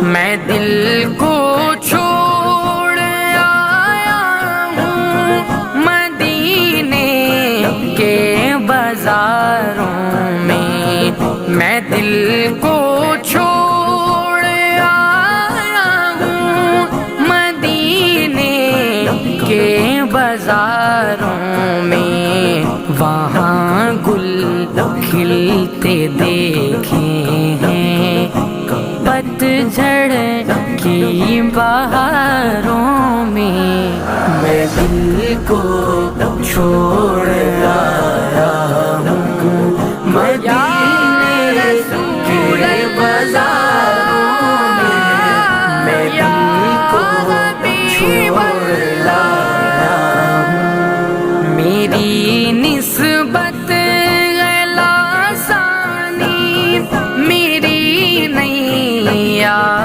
میں دل کو چھوڑ آیا ہوں مدینے کے بازاروں میں دل کو چھوڑ آیا ہوں مدینے کے بازاروں میں، وہاں گل کھلتے دیکھے ہیں پتجھڑ کی بہاروں میں دل کو چھوڑ